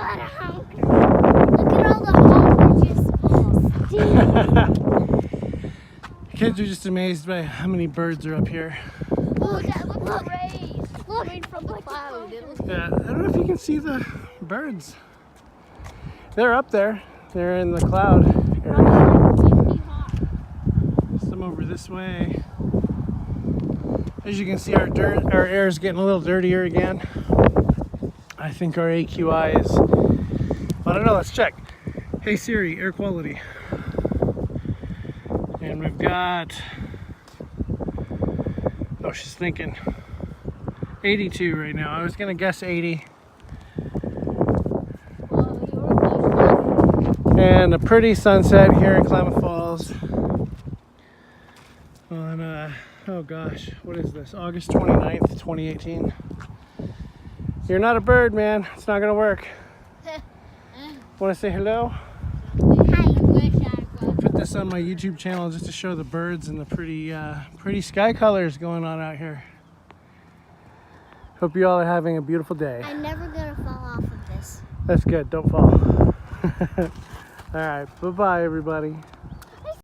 lot of honkers. Look at all the honkers just Kids are just amazed by how many birds are up here. Look at the rays. Look from the cloud. Yeah, I don't know if you can see the birds. They're up there. They're in the cloud area. Some over this way. As you can see, our air is getting a little dirtier again. I think our AQI is, I don't know, let's check. Hey Siri, air quality. And we've got, oh, she's thinking 82 right now. I was gonna guess 80. And a pretty sunset here in Klamath Falls on, oh gosh, what is this? August 29th, 2018. You're not a bird, man. It's not gonna work. Want to say hello? Put this on my YouTube channel just to show the birds and the pretty sky colors going on out here. Hope you all are having a beautiful day. I'm never gonna fall off of this. That's good. Don't fall. All right. Bye-bye, everybody.